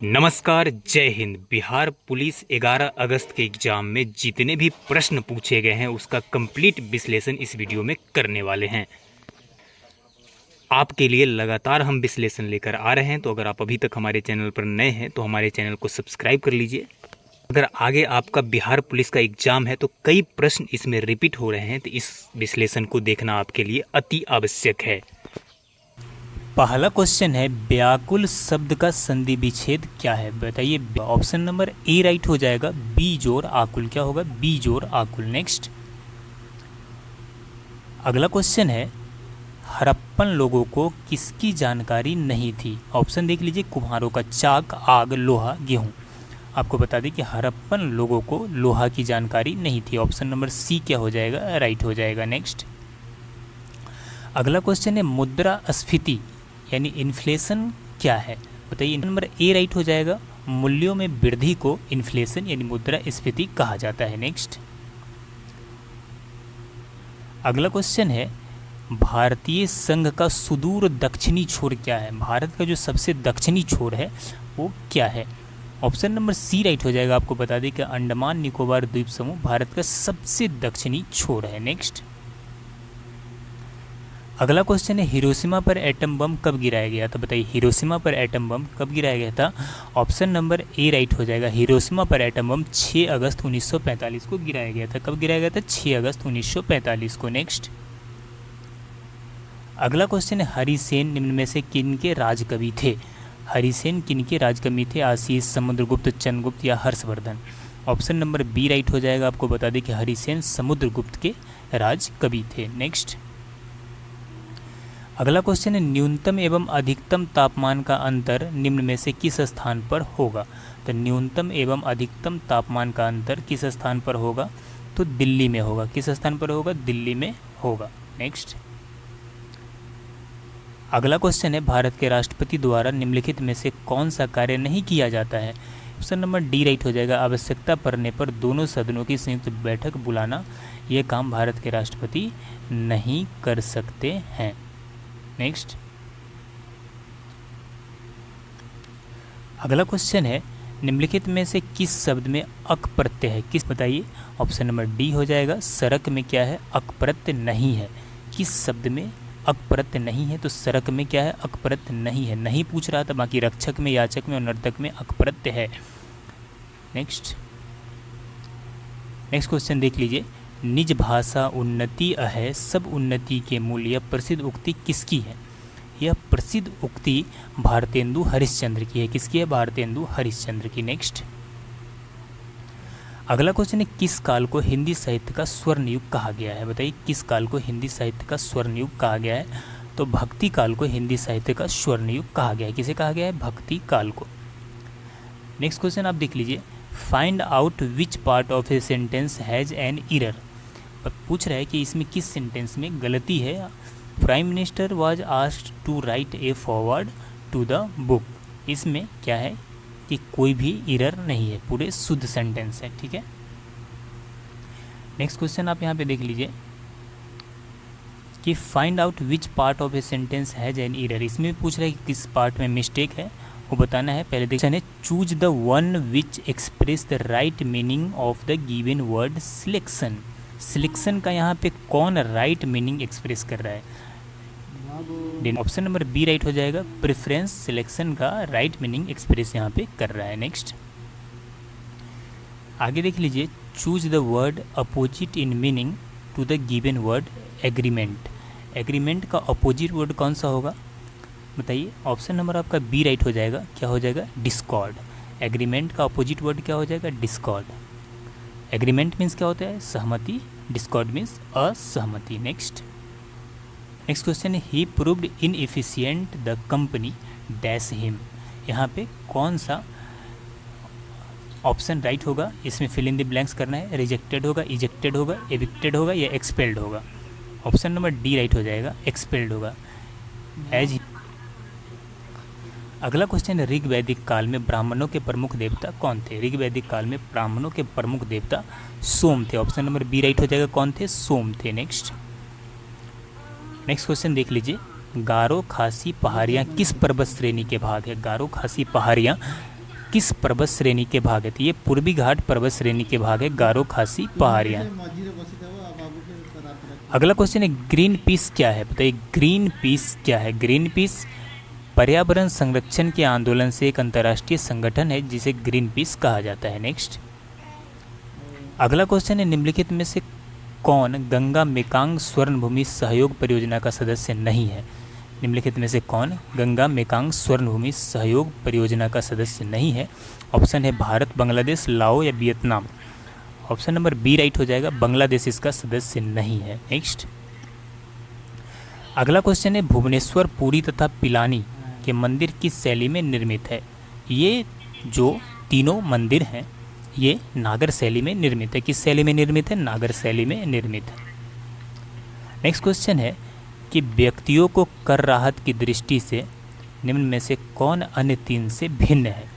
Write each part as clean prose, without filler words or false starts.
नमस्कार, जय हिंद। बिहार पुलिस 11 अगस्त के एग्जाम में जितने भी प्रश्न पूछे गए हैं उसका कंप्लीट विश्लेषण इस वीडियो में करने वाले हैं। आपके लिए लगातार हम विश्लेषण लेकर आ रहे हैं, तो अगर आप अभी तक हमारे चैनल पर नए हैं तो हमारे चैनल को सब्सक्राइब कर लीजिए। अगर आगे आपका बिहार पुलिस का एग्जाम है तो कई प्रश्न इसमें रिपीट हो रहे हैं, तो इस विश्लेषण को देखना आपके लिए अति आवश्यक है। पहला क्वेश्चन है, व्याकुल शब्द का संधि विच्छेद क्या है? बताइए। ऑप्शन नंबर ए राइट हो जाएगा, बी जोर आकुल। क्या होगा? बी जोर आकुल। नेक्स्ट, अगला क्वेश्चन है, हड़प्पन लोगों को किसकी जानकारी नहीं थी? ऑप्शन देख लीजिए, कुम्हारों का चाक, आग, लोहा, गेहूं। आपको बता दें कि हड़प्पन लोगों को लोहा की जानकारी नहीं थी। ऑप्शन नंबर सी क्या हो जाएगा? राइट हो जाएगा। नेक्स्ट, अगला क्वेश्चन है, मुद्रास्फीति यानी इन्फ्लेशन क्या है? बताइए। नंबर ए राइट हो जाएगा, मूल्यों में वृद्धि को इन्फ्लेशन यानी मुद्रास्फीति कहा जाता है। नेक्स्ट, अगला क्वेश्चन है, भारतीय संघ का सुदूर दक्षिणी छोर क्या है? भारत का जो सबसे दक्षिणी छोर है वो क्या है? ऑप्शन नंबर सी राइट हो जाएगा। आपको बता दें कि अंडमान निकोबार द्वीप समूह भारत का सबसे दक्षिणी छोर है। नेक्स्ट, अगला क्वेश्चन है, हिरोशिमा पर एटम बम कब गिराया गया था? बताइए, हिरोशिमा पर एटम बम कब गिराया गया था? ऑप्शन नंबर ए राइट हो जाएगा, हिरोशिमा पर एटम बम 6 अगस्त 1945 को गिराया गया था। कब गिराया गया था? 6 अगस्त 1945 को। नेक्स्ट, अगला क्वेश्चन है, हरिसेन निम्न में से किन के राजकवि थे? हरिसेन किन के राजकवि थे? आशीष, समुद्रगुप्त, चंद्रगुप्त या Harshvardhan? Option number B right हो जाएगा। आपको बता दें कि हरिसेन समुद्रगुप्त के राजकवि थे। नेक्स्ट, अगला क्वेश्चन है, न्यूनतम एवं अधिकतम तापमान का अंतर निम्न में से किस स्थान पर होगा? तो न्यूनतम एवं अधिकतम तापमान का अंतर किस स्थान पर होगा? तो दिल्ली में होगा। किस स्थान पर होगा? दिल्ली में होगा। नेक्स्ट, अगला क्वेश्चन है, भारत के राष्ट्रपति द्वारा निम्नलिखित में से कौन सा कार्य नहीं किया जाता है? ऑप्शन नंबर डी राइट हो जाएगा, आवश्यकता पड़ने पर दोनों सदनों की संयुक्त बैठक बुलाना। ये काम भारत के राष्ट्रपति नहीं कर सकते हैं। नेक्स्ट, अगला क्वेश्चन है, निम्नलिखित में से किस शब्द में अक प्रत्यय है? किस? बताइए। ऑप्शन नंबर डी हो जाएगा, सड़क में क्या है? अक प्रत्यय नहीं है। किस शब्द में अक प्रत्यय नहीं है? तो सड़क में क्या है? अक प्रत्यय नहीं है। नहीं पूछ रहा था, बाकी रक्षक में, याचक में और नर्तक में अक प्रत्यय है। नेक्स्ट क्वेश्चन देख लीजिए, निज भाषा उन्नति अहै सब उन्नति के मूल, यह प्रसिद्ध उक्ति किसकी है? यह प्रसिद्ध उक्ति भारतेंदु हरिश्चंद्र की है। किसकी है? भारतेंदु हरिश्चंद्र की। नेक्स्ट, अगला क्वेश्चन है, किस काल को हिंदी साहित्य का स्वर्ण युग कहा गया है? बताइए, किस काल को हिंदी साहित्य का स्वर्ण युग कहा गया है? तो भक्ति काल को हिंदी साहित्य का स्वर्ण युग कहा गया है। किसे कहा गया है? भक्ति काल को। नेक्स्ट क्वेश्चन आप देख लीजिए, find out which part of a sentence has an error. पूछ रहा है कि इसमें किस सेंटेंस में गलती है। Prime minister was asked to write a foreword to the book. इसमें क्या है कि कोई भी एरर नहीं है, पूरे शुद्ध सेंटेंस है। ठीक है। नेक्स्ट क्वेश्चन आप यहाँ पे देख लीजिए कि find out which part of a sentence has an error. इसमें पूछ रहा है कि किस पार्ट में मिस्टेक है, वो बताना है। पहले देखते हैं, choose the one which express the right meaning of the given word selection. Selection का यहाँ पे कौन राइट मीनिंग एक्सप्रेस कर रहा है? ऑप्शन नंबर बी राइट हो जाएगा, प्रेफरेंस सिलेक्शन का राइट मीनिंग एक्सप्रेस यहाँ पे कर रहा है। नेक्स्ट, आगे देख लीजिए, choose the word opposite in meaning to the given word agreement. Agreement का अपोजिट वर्ड कौन सा होगा? बताइए। ऑप्शन नंबर आपका बी राइट हो जाएगा। क्या हो जाएगा? डिस्कॉर्ड। एग्रीमेंट का अपोजिट वर्ड क्या हो जाएगा? डिस्कॉर्ड। एग्रीमेंट मीन्स क्या होता है? सहमति। डिस्कॉर्ड मीन्स असहमति। नेक्स्ट क्वेश्चन है, he proved inefficient the company dash him. यहाँ पे कौन सा ऑप्शन राइट होगा? इसमें फिल इन द ब्लैंक्स करना है। रिजेक्टेड होगा, इजेक्टेड होगा, एविक्टेड होगा या एक्सपेल्ड होगा? ऑप्शन नंबर डी राइट हो जाएगा, एक्सपेल्ड होगा। एज अगला क्वेश्चन है, ऋग वैदिक काल में ब्राह्मणों के प्रमुख देवता कौन थे? ऋग वैदिक काल में ब्राह्मणों के प्रमुख देवता सोम थे। ऑप्शन नंबर बी राइट हो जाएगा। कौन थे? सोम थे। नेक्स्ट क्वेश्चन देख लीजिए, गारो खासी पहाड़ियाँ किस पर्वत श्रेणी के भाग है? गारो खासी पहाड़ियाँ किस पर्वत श्रेणी के भाग है? तो ये पूर्वी घाट पर्वत श्रेणी के भाग है, गारो खासी पहाड़ियाँ। अगला क्वेश्चन है ग्रीन पीस क्या है? बताइए ग्रीन पीस क्या है? ग्रीन पीस पर्यावरण संरक्षण के आंदोलन से एक अंतर्राष्ट्रीय संगठन है जिसे ग्रीन पीस कहा जाता है। नेक्स्ट अगला क्वेश्चन है निम्नलिखित में से कौन गंगा मेकांग स्वर्णभूमि सहयोग परियोजना का सदस्य नहीं है? निम्नलिखित में से कौन गंगा मेकांग स्वर्णभूमि सहयोग परियोजना का सदस्य नहीं है? ऑप्शन है भारत, बांग्लादेश, लाओ या Vietnam. Option number B right हो जाएगा, बांग्लादेश इसका सदस्य नहीं है। नेक्स्ट अगला क्वेश्चन है भुवनेश्वर, पुरी तथा पिलानी के मंदिर किस शैली में निर्मित है? ये जो तीनों मंदिर हैं ये नागर शैली में निर्मित है। किस शैली में निर्मित है? नागर शैली में निर्मित है। नेक्स्ट क्वेश्चन है कि व्यक्तियों को कर राहत की दृष्टि से निम्न में से कौन अन्य तीन से भिन्न है?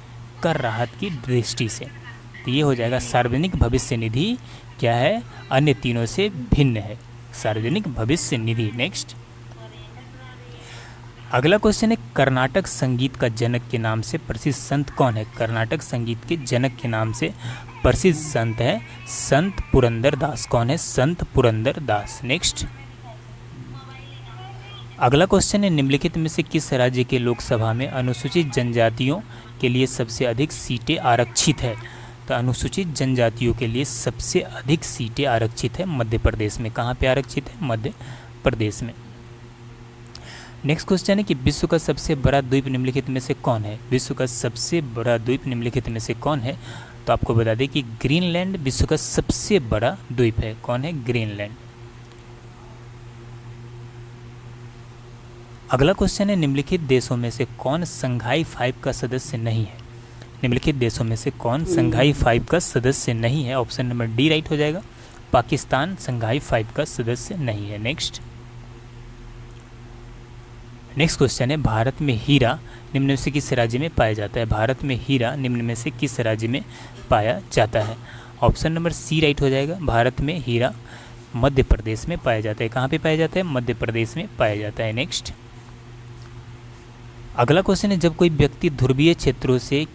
कर राहत की दृष्टि से तो ये हो जाएगा सार्वजनिक भविष्य निधि क्या है? अन्य तीनों से भिन्न है, सार्वजनिक भविष्य निधि। नेक्स्ट अगला क्वेश्चन है कर्नाटक संगीत का जनक के नाम से प्रसिद्ध संत कौन है? कर्नाटक संगीत के जनक के नाम से प्रसिद्ध संत है संत पुरंदर दास। कौन है? संत पुरंदर दास। नेक्स्ट अगला क्वेश्चन है निम्नलिखित में से किस राज्य के लोकसभा में अनुसूचित जनजातियों के लिए सबसे अधिक सीटें आरक्षित है? तो अनुसूचित जनजातियों के लिए सबसे अधिक सीटें आरक्षित है मध्य प्रदेश में। कहाँ पे आरक्षित है? मध्य प्रदेश में। नेक्स्ट क्वेश्चन है कि विश्व का सबसे बड़ा द्वीप निम्नलिखित में से कौन है? विश्व का सबसे बड़ा द्वीप निम्नलिखित में से कौन है? तो आपको बता दें कि ग्रीनलैंड विश्व का सबसे बड़ा द्वीप है। कौन है? ग्रीनलैंड। अगला क्वेश्चन है निम्नलिखित देशों में से कौन संघाई 5 का सदस्य नहीं है? निम्नलिखित देशों में से कौन संघाई 5 का सदस्य नहीं है? ऑप्शन नंबर डी राइट हो जाएगा, पाकिस्तान संघाई 5 का सदस्य नहीं है। नेक्स्ट क्वेश्चन है भारत में हीरा निम्न में से किस राज्य में पाया जाता है? भारत में हीरा निम्न में से किस राज्य में पाया जाता है? ऑप्शन नंबर सी राइट हो जाएगा, भारत में हीरा मध्य प्रदेश में पाया जाता है। कहाँ पे पाया जाता है? मध्य प्रदेश में पाया जाता है। नेक्स्ट अगला क्वेश्चन है जब कोई व्यक्ति ध्रुवीय क्षेत्रों से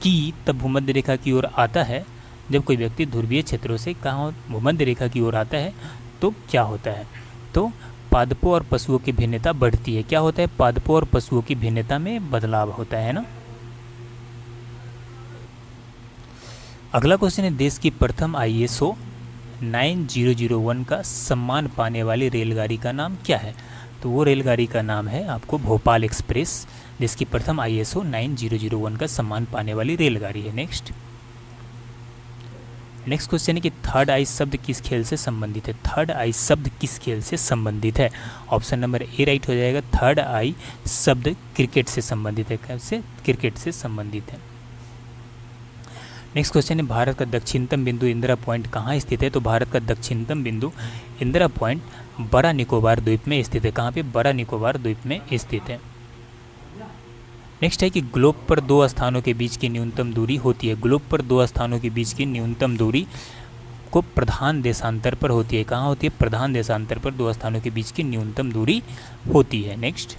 की तब भूमध्य रेखा की ओर आता है, जब कोई व्यक्ति ध्रुवीय क्षेत्रों से कहाँ भूमध्य रेखा की ओर आता है तो क्या होता है? तो पादपों और पशुओं की भिन्नता बढ़ती है। क्या होता है? पादपों और पशुओं की भिन्नता में बदलाव होता है ना। अगला क्वेश्चन है देश की प्रथम ISO 9001 का सम्मान पाने वाली रेलगाड़ी का नाम क्या है? तो वो रेलगाड़ी का नाम है आपको भोपाल एक्सप्रेस, जिसकी प्रथम ISO 9001 का सम्मान पाने वाली रेलगाड़ी है। नेक्स्ट क्वेश्चन है कि थर्ड आई शब्द किस खेल से संबंधित है? थर्ड आई शब्द किस खेल से संबंधित है? ऑप्शन नंबर ए राइट हो जाएगा, थर्ड आई शब्द क्रिकेट से संबंधित है। कैसे? क्रिकेट से संबंधित है। नेक्स्ट क्वेश्चन है भारत का दक्षिणतम बिंदु इंदिरा पॉइंट कहाँ स्थित है? तो भारत का दक्षिणतम बिंदु इंदिरा पॉइंट बड़ा निकोबार द्वीप में स्थित है। कहाँ पे? बड़ा निकोबार द्वीप में स्थित है। नेक्स्ट है कि ग्लोब पर दो स्थानों के बीच की न्यूनतम दूरी होती है। ग्लोब पर दो स्थानों के बीच की न्यूनतम दूरी को प्रधान देशांतर पर होती है। कहाँ होती है? प्रधान देशांतर पर दो स्थानों के बीच की न्यूनतम दूरी होती है। नेक्स्ट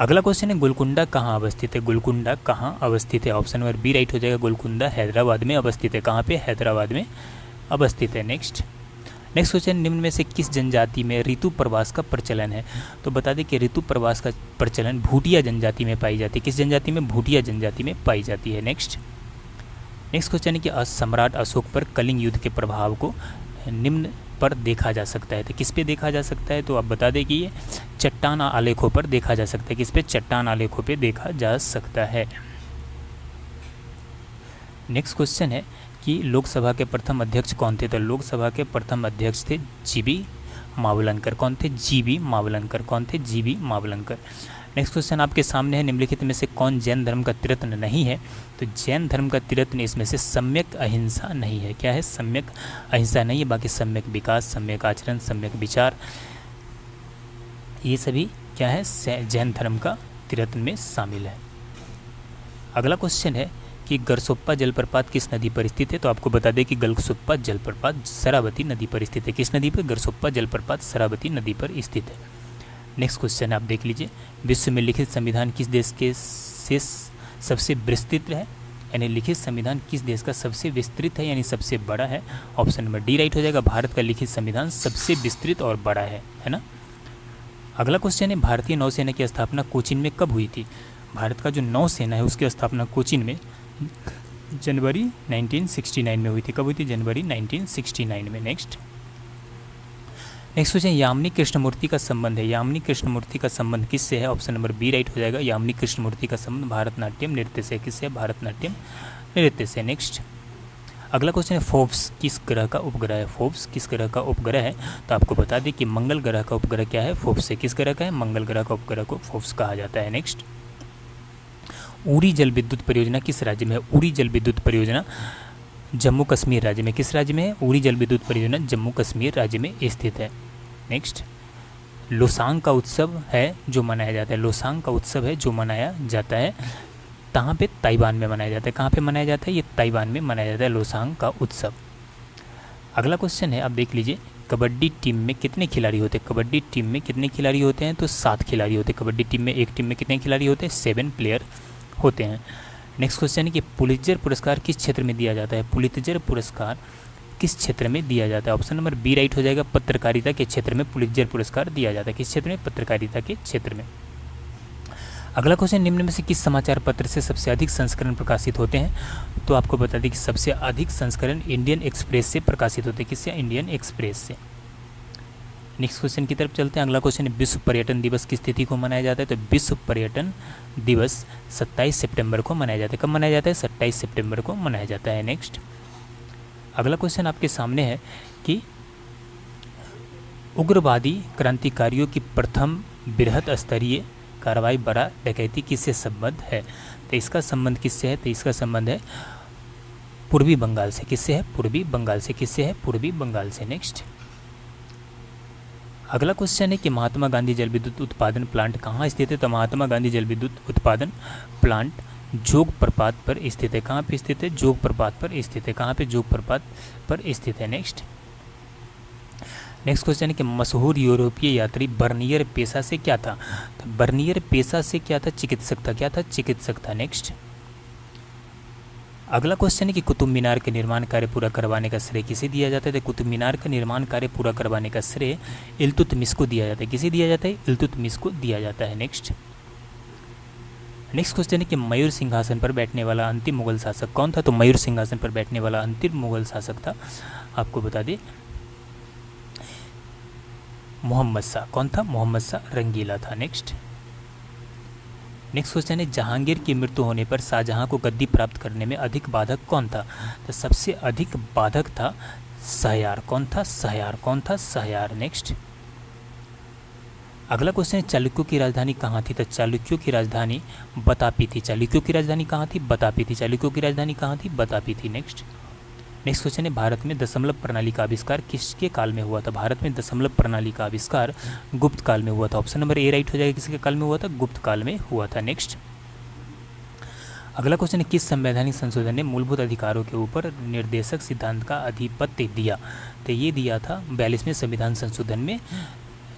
अगला क्वेश्चन है गोलकुंडा कहाँ अवस्थित है? गोलकुंडा कहाँ अवस्थित है? ऑप्शन नंबर बी राइट हो जाएगा, गोलकुंडा हैदराबाद में अवस्थित है। कहाँ पे? हैदराबाद में अवस्थित है। नेक्स्ट क्वेश्चन निम्न में से किस जनजाति में ऋतु प्रवास का प्रचलन है? तो बता दें कि ऋतु प्रवास का प्रचलन भूटिया जनजाति में पाई जाती है। किस जनजाति में? भूटिया जनजाति में पाई जाती है। नेक्स्ट क्वेश्चन है कि सम्राट अशोक पर कलिंग युद्ध के प्रभाव को निम्न पर देखा जा सकता है। तो किस पे देखा जा सकता है? तो आप बता दें कि ये चट्टान आलेखों पर देखा जा सकता है। किस पे? चट्टान आलेखों पे देखा जा सकता है। नेक्स्ट क्वेश्चन है कि लोकसभा के प्रथम अध्यक्ष कौन थे? तो लोकसभा के प्रथम अध्यक्ष थे जीबी मावलंकर। कौन थे? जीबी मावलंकर। कौन थे? जीबी मावलंकर। नेक्स्ट क्वेश्चन आपके सामने है निम्नलिखित में से कौन जैन धर्म का तिरत्न नहीं है? तो जैन धर्म का तिरत्न इसमें से सम्यक अहिंसा नहीं है। क्या है? सम्यक अहिंसा नहीं है। बाकी सम्यक विकास, सम्यक आचरण, सम्यक विचार, ये सभी क्या है? जैन धर्म का तिरत्न में शामिल है। अगला क्वेश्चन है कि गरसोप्पा जलप्रपात किस नदी पर स्थित है? तो आपको बता दें कि गरसोप्पा जलप्रपात शरावती नदी पर स्थित है। किस नदी पर? गरसोप्पा जलप्रपात शरावती नदी पर स्थित है। नेक्स्ट क्वेश्चन आप देख लीजिए, विश्व में लिखित संविधान किस देश के से सबसे विस्तृत है, यानी लिखित संविधान किस देश का सबसे विस्तृत है यानी सबसे बड़ा है। ऑप्शन नंबर डी राइट हो जाएगा, भारत का लिखित संविधान सबसे विस्तृत और बड़ा है ना। अगला क्वेश्चन है, भारतीय नौसेना की स्थापना कोचीन में कब हुई थी। भारत का जो नौसेना है उसकी स्थापना कोचीन में जनवरी 1969 में हुई थी। कब हुई थी? जनवरी 1969 में। नेक्स्ट क्वेश्चन, यामिनी कृष्णमूर्ति का संबंध है, यामिनी कृष्णमूर्ति का संबंध किससे है। ऑप्शन नंबर बी राइट हो जाएगा, यामिनी कृष्णमूर्ति का संबंध भारतनाट्यम नृत्य से। किससे? भारतनाट्यम नृत्य से। नेक्स्ट अगला क्वेश्चन है, फोर्ब्स किस ग्रह का उपग्रह है। फोर्ब्स किस ग्रह का उपग्रह है, तो आपको बता दें कि मंगल ग्रह का उपग्रह क्या है, फोर्ब्स है। किस ग्रह का है? मंगल ग्रह का उपग्रह को फोर्ब्स कहा जाता है। नेक्स्ट, उरी जल विद्युत परियोजना किस राज्य में है। उरी जल विद्युत परियोजना जम्मू कश्मीर राज्य में। किस राज्य में है? उरी जल विद्युत परियोजना जम्मू कश्मीर राज्य में स्थित है। नेक्स्ट, लोसांग का उत्सव है जो मनाया जाता है, लोसांग का उत्सव है जो मनाया जाता है कहाँ पे? ताइवान में मनाया जाता है। कहाँ पे मनाया जाता है? ये ताइवान में मनाया जाता है लोसांग का उत्सव। अगला क्वेश्चन है, आप देख लीजिए, कबड्डी टीम में कितने खिलाड़ी होते हैं। कबड्डी टीम में कितने खिलाड़ी होते हैं, तो 7 खिलाड़ी होते हैं। कबड्डी टीम में, एक टीम में कितने खिलाड़ी होते हैं? 7 प्लेयर होते हैं। नेक्स्ट क्वेश्चन है कि पुलित्जर पुरस्कार किस क्षेत्र में दिया जाता है। पुलित्जर पुरस्कार किस क्षेत्र में दिया जाता है। ऑप्शन नंबर बी राइट हो जाएगा, पत्रकारिता के क्षेत्र में पुलित्जर पुरस्कार दिया जाता है। किस क्षेत्र में? पत्रकारिता के क्षेत्र में। अगला क्वेश्चन, निम्न में से किस समाचार पत्र से सबसे अधिक संस्करण प्रकाशित होते हैं, तो आपको बता दें कि सबसे अधिक संस्करण इंडियन एक्सप्रेस से प्रकाशित होते हैं। किससे? इंडियन एक्सप्रेस से। नेक्स्ट क्वेश्चन की तरफ चलते हैं। अगला क्वेश्चन, विश्व पर्यटन दिवस किस तिथि को मनाया जाता है, तो विश्व पर्यटन दिवस 27 सितंबर को मनाया जाता है। कब मनाया जाता है? 27 सितंबर को मनाया जाता है। नेक्स्ट अगला क्वेश्चन आपके सामने है कि उग्रवादी क्रांतिकारियों की प्रथम बृहत स्तरीय कार्रवाई बड़ा डकैती किससे संबंध है, तो इसका संबंध किससे है, तो इसका संबंध है पूर्वी बंगाल से। किससे है? पूर्वी बंगाल से। किससे है? पूर्वी बंगाल से। नेक्स्ट अगला क्वेश्चन है कि महात्मा गांधी जल विद्युत उत्पादन प्लांट कहाँ स्थित है, तो महात्मा गांधी जल विद्युत उत्पादन प्लांट जोग प्रपात पर स्थित है। कहाँ पे स्थित है? जोग प्रपात पर स्थित है। कहाँ पे? जोग प्रपात पर स्थित है। नेक्स्ट क्वेश्चन है कि मशहूर यूरोपीय यात्री बर्नियर पेशा से क्या था, तो बर्नियर पेशा से क्या था? चिकित्सक था। क्या था? चिकित्सक था। नेक्स्ट अगला क्वेश्चन है कि कुतुब मीनार के निर्माण कार्य पूरा करवाने का श्रेय किसे दिया जाता है, तो कुतुब मीनार का निर्माण कार्य पूरा करवाने का श्रेय इल्तुतमिश को दिया जाता है। किसे दिया जाता है? इल्तुतमिश को दिया जाता है। नेक्स्ट क्वेश्चन है कि मयूर सिंहासन पर बैठने वाला अंतिम मुगल शासक कौन था, तो मयूर सिंहासन पर बैठने वाला अंतिम मुगल शासक था, आपको बता दें, मोहम्मद शाह। कौन था? मोहम्मद शाह रंगीला था। नेक्स्ट क्वेश्चन है, जहांगीर की मृत्यु होने पर शाहजहां को गद्दी प्राप्त करने में अधिक बाधक कौन था, तो सबसे अधिक बाधक था शहरयार। कौन था? शहरयार। कौन था? शहरयार। नेक्स्ट अगला क्वेश्चन है, चालुक्यों की राजधानी कहाँ थी, तो चालुक्यों की राजधानी बतापी थी। चालुक्यों की राजधानी कहाँ थी? बतापी थी। चालुक्यों की राजधानी कहाँ थी? बतापी थी। नेक्स्ट क्वेश्चन है, भारत में दशमलव प्रणाली का आविष्कार किसके काल में हुआ था। भारत में दशमलव प्रणाली का आविष्कार गुप्त काल में हुआ था। ऑप्शन नंबर ए राइट हो जाएगा, किसके काल में हुआ था? गुप्त काल में हुआ था। नेक्स्ट अगला क्वेश्चन है, किस संवैधानिक संशोधन ने मूलभूत अधिकारों के ऊपर निर्देशक सिद्धांत का आधिपत्य दिया, तो ये दिया था 42वें संविधान संशोधन में,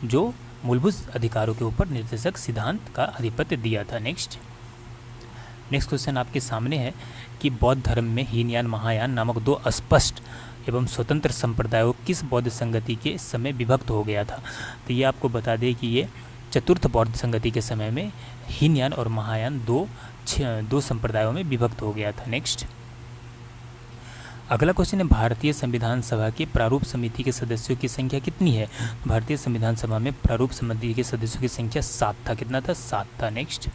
जो मूलभूत अधिकारों के ऊपर निर्देशक सिद्धांत का आधिपत्य दिया था। नेक्स्ट क्वेश्चन आपके सामने है कि बौद्ध धर्म में हीनयान महायान नामक 2 अस्पष्ट एवं स्वतंत्र संप्रदायों किस बौद्ध संगति के समय विभक्त हो गया था, तो ये आपको बता दें कि ये चतुर्थ बौद्ध संगति के समय में हीनयान और महायान दो संप्रदायों में विभक्त हो गया था। नेक्स्ट अगला क्वेश्चन है, भारतीय संविधान सभा के प्रारूप समिति के सदस्यों की संख्या कितनी है। भारतीय संविधान सभा में प्रारूप समिति के सदस्यों की संख्या 7 था। कितना था? 7 था। नेक्स्ट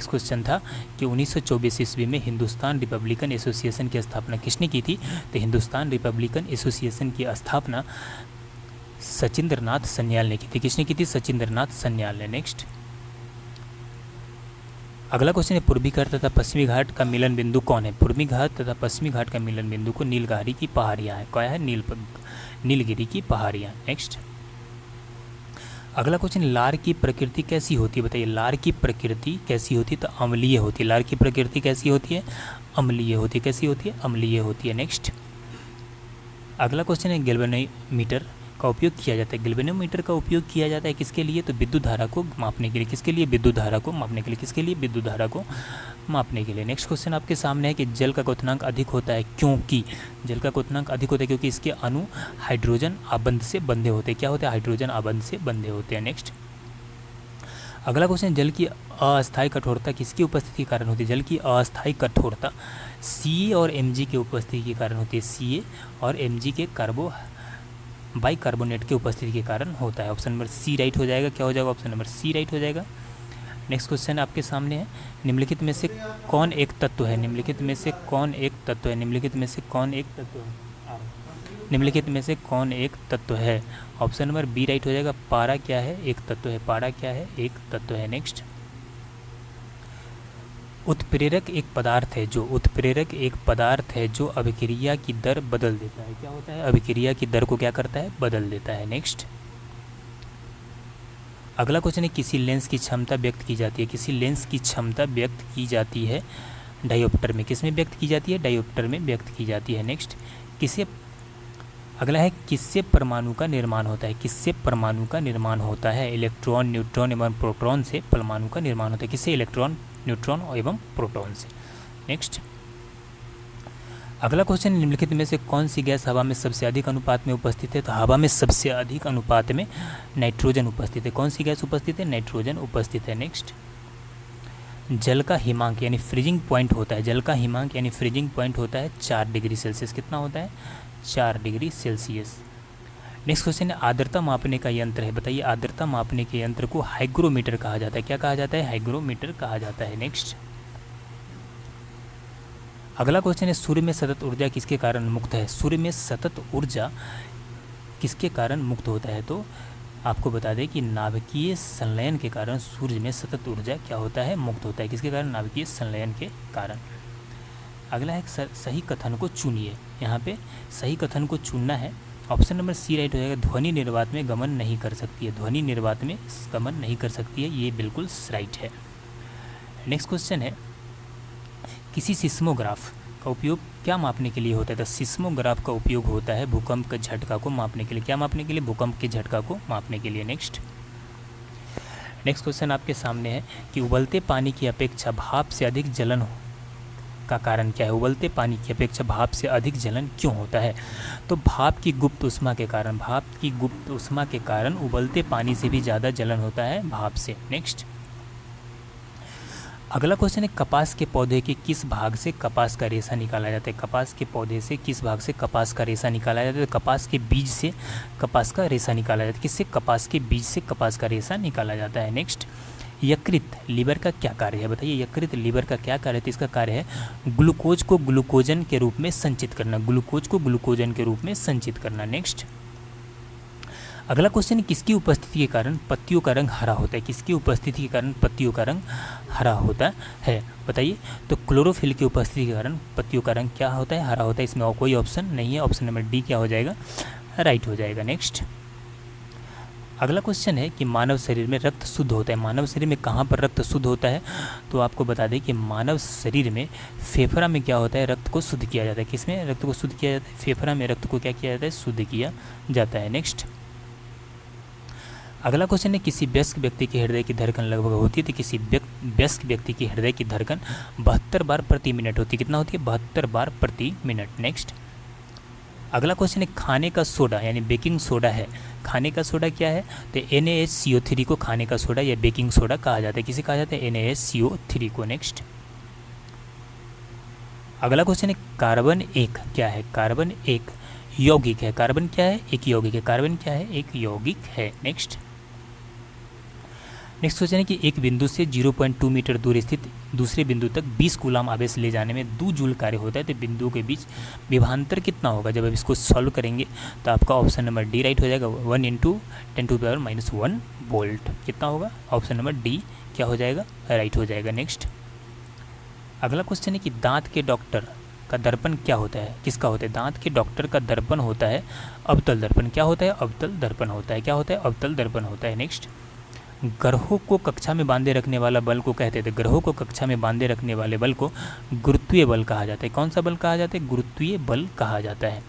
क्वेश्चन था कि 1924 ईस्वी में हिंदुस्तान रिपब्लिकन एसोसिएशन की स्थापना किसने की थी, तो हिंदुस्तान रिपब्लिकन एसोसिएशन की स्थापना सचिंद्रनाथ सन्याल ने की थी। किसने की थी? सचिंद्रनाथ सन्याल ने। नेक्स्ट अगला क्वेश्चन है, पूर्वी घाट तथा पश्चिमी घाट का मिलन बिंदु कौन है। पूर्वी घाट तथा पश्चिमी घाट का मिलन बिंदु को नीलगिरी की पहाड़ियाँ है। क्या है? नीलगिरी की पहाड़ियाँ। नेक्स्ट अगला क्वेश्चन, लार की प्रकृति कैसी होती है, बताइए। लार की प्रकृति कैसी होती है, तो अम्लीय होती है। लार की प्रकृति कैसी होती है? अम्लीय होती है। कैसी होती है? अम्लीय होती है। नेक्स्ट अगला क्वेश्चन है, गैल्वेनोमीटर का उपयोग किया जाता है? गैल्वेनोमीटर का उपयोग किया जाता है किसके लिए? तो विद्युत धारा को मापने के लिए। किसके लिए? विद्युत धारा को मापने के लिए। किसके लिए? विद्युत धारा को मापने के लिए। नेक्स्ट क्वेश्चन आपके सामने है कि जल का क्वथनांक अधिक होता है क्योंकि? जल का क्वथनांक अधिक होता है क्योंकि इसके अणु हाइड्रोजन आबंध से बंधे होते हैं। क्या होते हैं? हाइड्रोजन आबंध से बंधे होते हैं। नेक्स्ट अगला क्वेश्चन, जल की अस्थायी कठोरता किसकी उपस्थिति के कारण होती है? जल की अस्थायी कठोरता Ca और Mg की उपस्थिति के कारण होती है। Ca और Mg के बाइकार्बोनेट की उपस्थिति के कारण होता है। ऑप्शन नंबर सी राइट हो जाएगा। क्या हो जाएगा? ऑप्शन नंबर सी राइट हो जाएगा। नेक्स्ट क्वेश्चन आपके सामने है, निम्नलिखित में से कौन एक तत्व है? निम्नलिखित में से कौन एक तत्व है? निम्नलिखित में से कौन एक तत्व है? निम्नलिखित में से कौन एक तत्व है? ऑप्शन नंबर बी राइट हो जाएगा। पारा क्या है? एक तत्व है। पारा क्या है? एक तत्व है। नेक्स्ट उत्प्रेरक एक पदार्थ है जो उत्प्रेरक एक पदार्थ है जो अभिक्रिया की दर बदल देता है। क्या होता है? अभिक्रिया की दर को क्या करता है? बदल देता है। नेक्स्ट अगला क्वेश्चन है, किसी लेंस की क्षमता व्यक्त की जाती है। किसी लेंस की क्षमता व्यक्त की जाती है डायोप्टर में। किस में व्यक्त की जाती है? डायोप्टर में व्यक्त की जाती है। नेक्स्ट किसे अगला है, किससे परमाणु का निर्माण होता है? किससे परमाणु का निर्माण होता है? इलेक्ट्रॉन, न्यूट्रॉन एवं प्रोटॉन से परमाणु का निर्माण होता है। किससे? इलेक्ट्रॉन, न्यूट्रॉन एवं प्रोटॉन से। नेक्स्ट अगला क्वेश्चन, निम्नलिखित में से कौन सी गैस हवा में सबसे अधिक अनुपात में उपस्थित है? तो हवा में सबसे अधिक अनुपात में नाइट्रोजन उपस्थित है। कौन सी गैस उपस्थित है? नाइट्रोजन उपस्थित है। नेक्स्ट जल का हिमांक यानी फ्रीजिंग पॉइंट होता है। जल का हिमांक यानी फ्रीजिंग पॉइंट होता है 4 डिग्री सेल्सियस। कितना होता है? 4 डिग्री सेल्सियस। नेक्स्ट क्वेश्चन है, आर्द्रता मापने का यंत्र है। बताइए, आर्द्रता मापने के यंत्र को हाइग्रोमीटर कहा जाता है। क्या कहा जाता है? हाइग्रोमीटर कहा जाता है। नेक्स्ट अगला क्वेश्चन है, सूर्य में सतत ऊर्जा किसके कारण मुक्त है? सूर्य में सतत ऊर्जा किसके कारण मुक्त होता है? तो आपको बता दें कि नाभिकीय संलयन के कारण सूर्य में सतत ऊर्जा क्या होता है? मुक्त होता है। किसके कारण? नाभिकीय संलयन के कारण। अगला है, सही कथन को चुनिए। यहाँ पे सही कथन को चुनना है। ऑप्शन नंबर सी राइट हो जाएगा। ध्वनि निर्वात में गमन नहीं कर सकती है। ध्वनि निर्वात में गमन नहीं कर सकती है, ये बिल्कुल राइट है। नेक्स्ट क्वेश्चन है, किसी सिस्मोग्राफ का उपयोग क्या मापने के लिए होता है? तो सिस्मोग्राफ का उपयोग होता है भूकंप के झटका को मापने के लिए। क्या मापने के लिए? भूकंप के झटका को मापने के लिए। नेक्स्ट क्वेश्चन आपके सामने है कि उबलते पानी की अपेक्षा भाप से अधिक जलन का कारण क्या है? उबलते पानी की अपेक्षा भाप से अधिक जलन क्यों होता है? तो भाप की गुप्त ऊष्मा के कारण, भाप की गुप्त ऊष्मा के कारण उबलते पानी से भी ज़्यादा जलन होता है भाप से। नेक्स्ट अगला क्वेश्चन है, कपास के पौधे के किस भाग से कपास का रेशा निकाला जाता है? कपास के पौधे से किस भाग से कपास का रेशा निकाला जाता है? तो कपास के बीज से कपास का रेशा निकाला जाता है। किससे? कपास के बीज से कपास का रेशा निकाला जाता है। नेक्स्ट यकृत लीवर का क्या कार्य है? बताइए, यकृत लीवर का क्या कार्य है? तो इसका कार्य है ग्लूकोज को ग्लूकोजन के रूप में संचित करना। ग्लूकोज को ग्लूकोजन के रूप में संचित करना। नेक्स्ट अगला क्वेश्चन, किसकी उपस्थिति के कारण पत्तियों का रंग हरा होता है? किसकी उपस्थिति के कारण पत्तियों का रंग हरा होता है? बताइए, तो क्लोरोफिल की उपस्थिति के कारण पत्तियों का रंग क्या होता है? हरा होता है। इसमें और कोई ऑप्शन नहीं है। ऑप्शन नंबर डी क्या हो जाएगा? राइट हो जाएगा। नेक्स्ट अगला क्वेश्चन है कि मानव शरीर में रक्त शुद्ध होता है। मानव शरीर में कहाँ पर रक्त शुद्ध होता है? तो आपको बता दें कि मानव शरीर में फेफड़ा में क्या होता है? रक्त को शुद्ध किया जाता है। किसमें रक्त को शुद्ध किया जाता है? फेफड़ा में रक्त को क्या किया जाता है? शुद्ध किया जाता है। नेक्स्ट अगला क्वेश्चन है, किसी वयस्क व्यक्ति के हृदय की धड़कन लगभग होती है? तो किसी वयस्क व्यक्ति की हृदय की धड़कन 72 बार प्रति मिनट होती है। कितना होती है? 72 बार प्रति मिनट। नेक्स्ट अगला क्वेश्चन है, खाने का सोडा यानी बेकिंग सोडा है। खाने का सोडा क्या है? तो NaHCO3 को खाने का सोडा या बेकिंग सोडा कहा जाता है। किसे कहा जाता है? NaHCO3 को। नेक्स्ट अगला क्वेश्चन है, कार्बन एक क्या है? कार्बन एक यौगिक है। कार्बन क्या है? एक यौगिक है। कार्बन क्या है? एक यौगिक है। नेक्स्ट क्वेश्चन है कि एक बिंदु से 0.2 मीटर दूर स्थित दूसरे बिंदु तक 20 कूलाम आवेश ले जाने में 2 जूल कार्य होता है। तो बिंदुओं के बीच विभवांतर कितना होगा? जब आप इसको सॉल्व करेंगे तो आपका ऑप्शन नंबर डी राइट हो जाएगा। 1 × 10⁻⁻1 वोल्ट। कितना होगा? ऑप्शन नंबर डी क्या हो जाएगा? राइट हो जाएगा। नेक्स्ट अगला क्वेश्चन है कि दांत के डॉक्टर का दर्पण क्या होता है? किसका होता है? दांत के डॉक्टर का दर्पण होता है अवतल दर्पण। क्या होता है? अवतल दर्पण होता है। क्या होता है? अवतल दर्पण होता है। नेक्स्ट ग्रहों को कक्षा में बांधे रखने वाला बल को कहते थे। ग्रहों को कक्षा में बांधे रखने वाले बल को गुरुत्वीय बल कहा जाता है। कौन सा बल कहा जाता है? गुरुत्वीय बल कहा जाता है।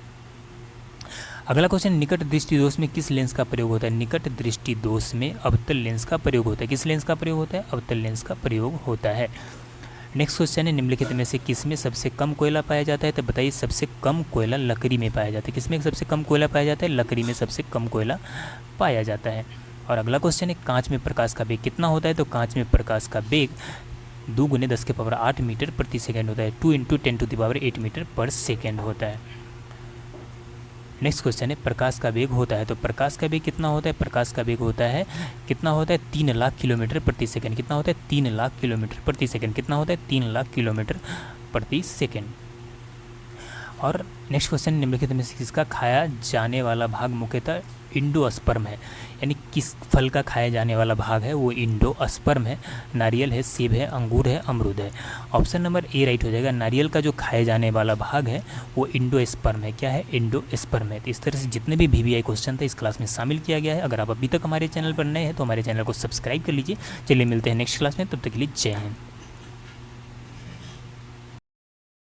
अगला क्वेश्चन, निकट दृष्टि दोष में किस लेंस का प्रयोग होता है? निकट दृष्टि दोष में अवतल लेंस का प्रयोग होता है। किस लेंस का प्रयोग होता है? अवतल लेंस का प्रयोग होता है। नेक्स्ट क्वेश्चन है, निम्नलिखित में से किस में सबसे कम कोयला पाया जाता है? तो बताइए, सबसे कम कोयला लकड़ी में पाया जाता है। किस में सबसे कम कोयला पाया जाता है? लकड़ी में सबसे कम कोयला पाया जाता है। और अगला क्वेश्चन है, कांच में प्रकाश का वेग कितना होता है? तो कांच में प्रकाश का वेग 2 × 10⁸ मीटर प्रति सेकेंड होता है। 2 × 10⁸ मीटर पर सेकेंड होता है। नेक्स्ट क्वेश्चन है, प्रकाश का वेग होता है, तो प्रकाश का वेग कितना होता है? प्रकाश का वेग होता है, कितना होता है? 3 लाख किलोमीटर प्रति सेकंड। कितना होता है? 3 लाख किलोमीटर प्रति सेकंड। कितना होता है? 3 लाख किलोमीटर प्रति सेकंड। और नेक्स्ट क्वेश्चन, निम्नलिखित में से किसका खाया जाने वाला भाग मुख्यतः इंडोस्पर्म है? यानी किस फल का खाया जाने वाला भाग है वो इंडोस्पर्म है। नारियल है, सेब है, अंगूर है, अमरूद है। ऑप्शन नंबर ए राइट हो जाएगा। नारियल का जो खाया जाने वाला भाग है वो इंडोस्पर्म है। क्या है? इंडोस्पर्म है। तो इस तरह से जितने भी VVI क्वेश्चन थे इस क्लास में शामिल किया गया है। अगर आप अभी तक हमारे चैनल पर नए हैं तो हमारे चैनल को सब्सक्राइब कर लीजिए। चलिए मिलते हैं नेक्स्ट क्लास में, तब तक के लिए जय हिंद।